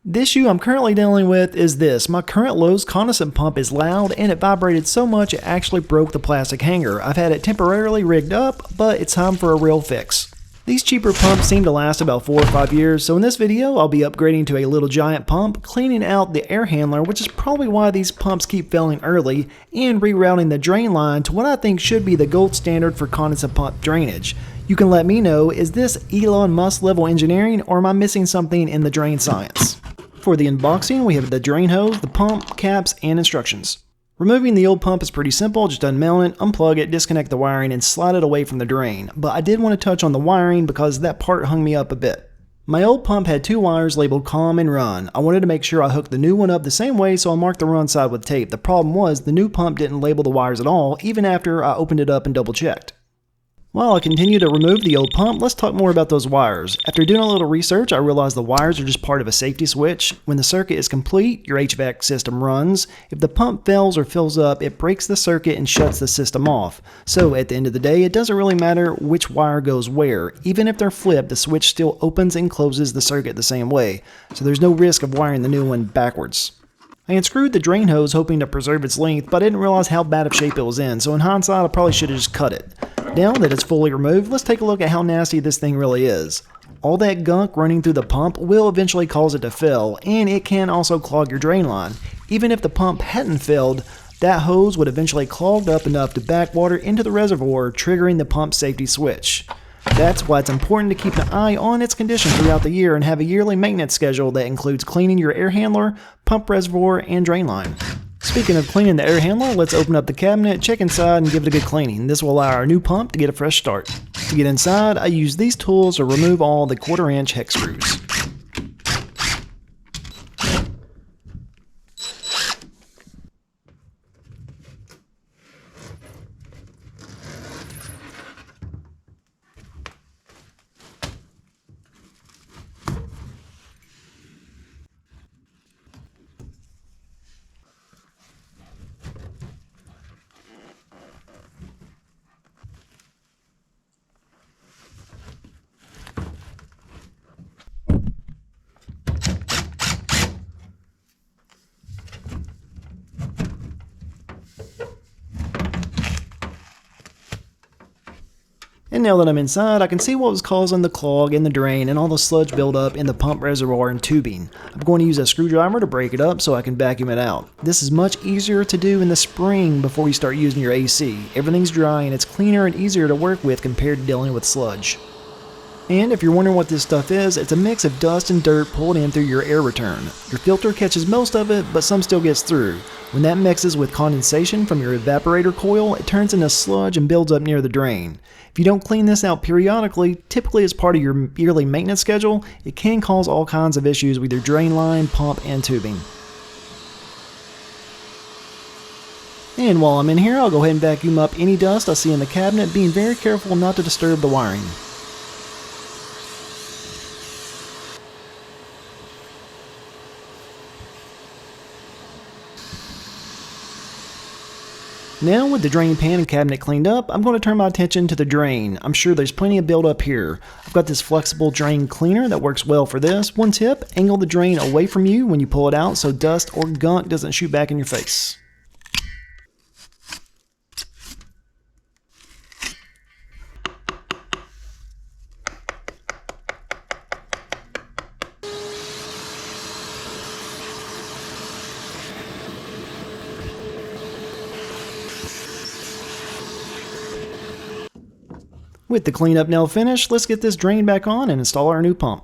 The issue I'm currently dealing with is this. My current Lowe's condensate pump is loud and it vibrated so much it actually broke the plastic hanger. I've had it temporarily rigged up, but it's time for a real fix. These cheaper pumps seem to last about 4 or 5 years, so in this video I'll be upgrading to a little giant pump, cleaning out the air handler, which is probably why these pumps keep failing early, and rerouting the drain line to what I think should be the gold standard for condensate pump drainage. You can let me know, is this Elon Musk level engineering or am I missing something in the drain science? For the unboxing, we have the drain hose, the pump, caps, and instructions. Removing the old pump is pretty simple. Just unmount it, unplug it, disconnect the wiring, and slide it away from the drain. But I did want to touch on the wiring because that part hung me up a bit. My old pump had 2 wires labeled COM and RUN. I wanted to make sure I hooked the new one up the same way, so I marked the RUN side with tape. The problem was the new pump didn't label the wires at all, even after I opened it up and double checked. While I continue to remove the old pump, let's talk more about those wires. After doing a little research, I realized the wires are just part of a safety switch. When the circuit is complete, your HVAC system runs. If the pump fails or fills up, it breaks the circuit and shuts the system off. So at the end of the day, it doesn't really matter which wire goes where. Even if they're flipped, the switch still opens and closes the circuit the same way. So there's no risk of wiring the new one backwards. I unscrewed the drain hose hoping to preserve its length, but I didn't realize how bad of shape it was in, so in hindsight I probably should have just cut it. Now that it's fully removed, let's take a look at how nasty this thing really is. All that gunk running through the pump will eventually cause it to fail, and it can also clog your drain line. Even if the pump hadn't failed, that hose would eventually clog up enough to back water into the reservoir, triggering the pump safety switch. That's why it's important to keep an eye on its condition throughout the year and have a yearly maintenance schedule that includes cleaning your air handler, pump reservoir, and drain line. Speaking of cleaning the air handler, let's open up the cabinet, check inside, and give it a good cleaning. This will allow our new pump to get a fresh start. To get inside, I use these tools to remove all the 1/4-inch hex screws. And now that I'm inside, I can see what was causing the clog in the drain and all the sludge buildup in the pump reservoir and tubing. I'm going to use a screwdriver to break it up so I can vacuum it out. This is much easier to do in the spring before you start using your AC. Everything's dry and it's cleaner and easier to work with compared to dealing with sludge. And if you're wondering what this stuff is, it's a mix of dust and dirt pulled in through your air return. Your filter catches most of it, but some still gets through. When that mixes with condensation from your evaporator coil, it turns into sludge and builds up near the drain. If you don't clean this out periodically, typically as part of your yearly maintenance schedule, it can cause all kinds of issues with your drain line, pump, and tubing. And while I'm in here, I'll go ahead and vacuum up any dust I see in the cabinet, being very careful not to disturb the wiring. Now with the drain pan and cabinet cleaned up, I'm going to turn my attention to the drain. I'm sure there's plenty of buildup here. I've got this flexible drain cleaner that works well for this. One tip, angle the drain away from you when you pull it out so dust or gunk doesn't shoot back in your face. With the cleanup now finished, let's get this drain back on and install our new pump.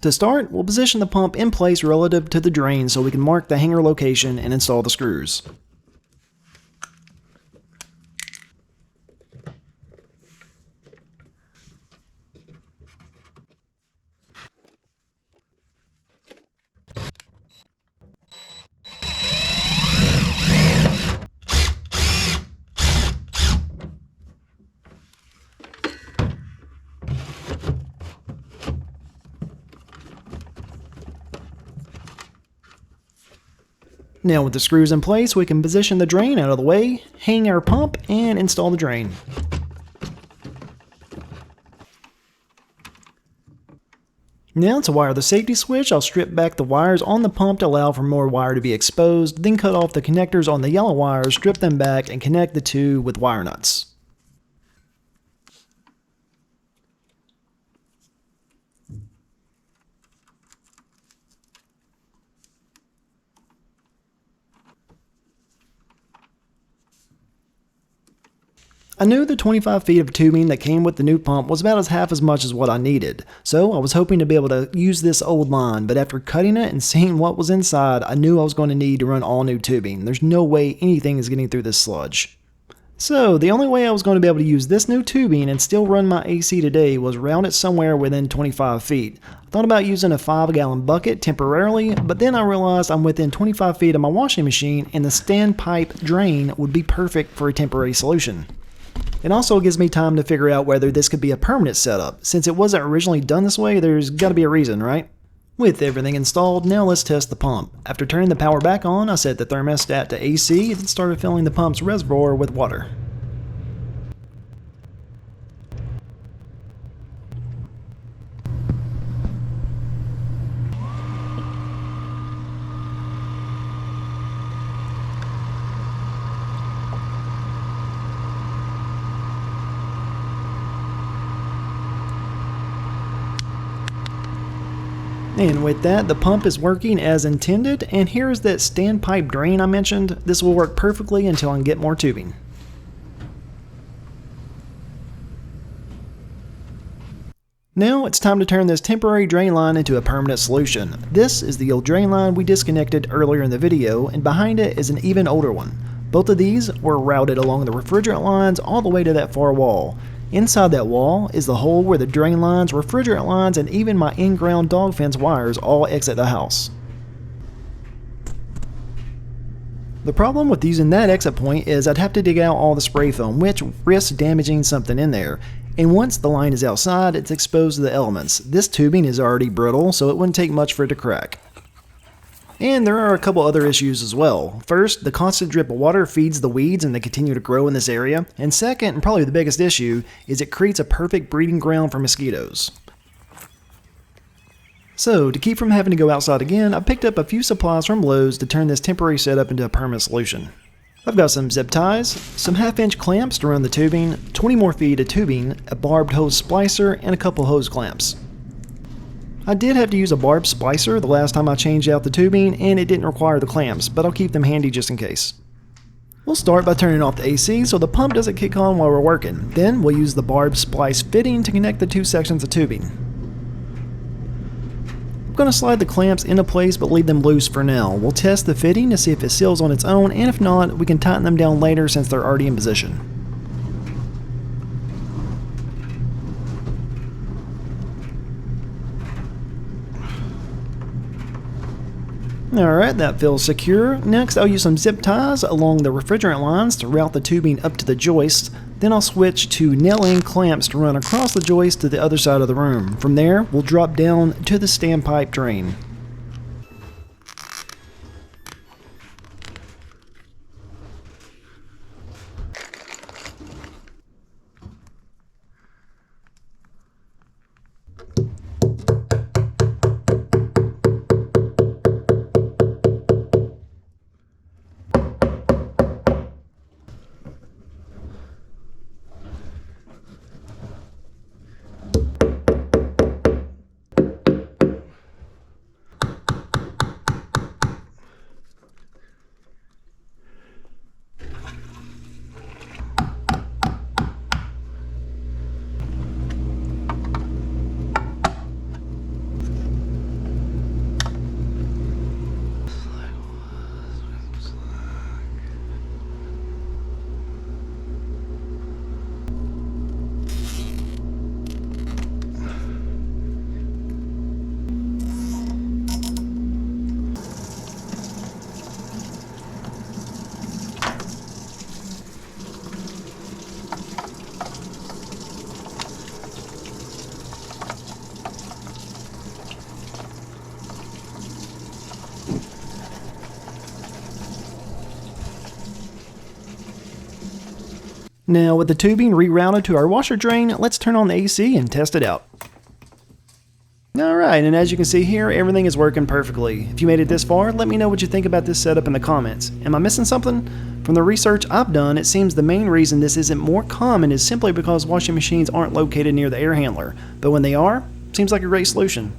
To start, we'll position the pump in place relative to the drain so we can mark the hanger location and install the screws. Now with the screws in place, we can position the drain out of the way, hang our pump, and install the drain. Now to wire the safety switch, I'll strip back the wires on the pump to allow for more wire to be exposed, then cut off the connectors on the yellow wires, strip them back, and connect the two with wire nuts. I knew the 25 feet of tubing that came with the new pump was about half as much as what I needed, so I was hoping to be able to use this old line, but after cutting it and seeing what was inside, I knew I was going to need to run all new tubing. There's no way anything is getting through this sludge. So the only way I was going to be able to use this new tubing and still run my AC today was route it somewhere within 25 feet. I thought about using a 5-gallon bucket temporarily, but then I realized I'm within 25 feet of my washing machine and the standpipe drain would be perfect for a temporary solution. It also gives me time to figure out whether this could be a permanent setup. Since it wasn't originally done this way, there's got to be a reason, right? With everything installed, now let's test the pump. After turning the power back on, I set the thermostat to AC and then started filling the pump's reservoir with water. And with that, the pump is working as intended, and here's that standpipe drain I mentioned. This will work perfectly until I can get more tubing. Now it's time to turn this temporary drain line into a permanent solution. This is the old drain line we disconnected earlier in the video, and behind it is an even older one. Both of these were routed along the refrigerant lines all the way to that far wall. Inside that wall is the hole where the drain lines, refrigerant lines, and even my in-ground dog fence wires all exit the house. The problem with using that exit point is I'd have to dig out all the spray foam, which risks damaging something in there. And once the line is outside, it's exposed to the elements. This tubing is already brittle, so it wouldn't take much for it to crack. And there are a couple other issues as well. First, the constant drip of water feeds the weeds and they continue to grow in this area. And second, and probably the biggest issue, is it creates a perfect breeding ground for mosquitoes. So, to keep from having to go outside again, I picked up a few supplies from Lowe's to turn this temporary setup into a permanent solution. I've got some zip ties, some 1/2-inch clamps to run the tubing, 20 more feet of tubing, a barbed hose splicer, and a couple hose clamps. I did have to use a barbed splicer the last time I changed out the tubing, and it didn't require the clamps, but I'll keep them handy just in case. We'll start by turning off the AC so the pump doesn't kick on while we're working. Then we'll use the barbed splice fitting to connect the two sections of tubing. I'm going to slide the clamps into place but leave them loose for now. We'll test the fitting to see if it seals on its own, and if not, we can tighten them down later since they're already in position. Alright, that feels secure. Next, I'll use some zip ties along the refrigerant lines to route the tubing up to the joist. Then I'll switch to nail-in clamps to run across the joist to the other side of the room. From there, we'll drop down to the standpipe drain. Now with the tubing rerouted to our washer drain, let's turn on the AC and test it out. Alright, and as you can see here, everything is working perfectly. If you made it this far, let me know what you think about this setup in the comments. Am I missing something? From the research I've done, it seems the main reason this isn't more common is simply because washing machines aren't located near the air handler. But when they are, seems like a great solution.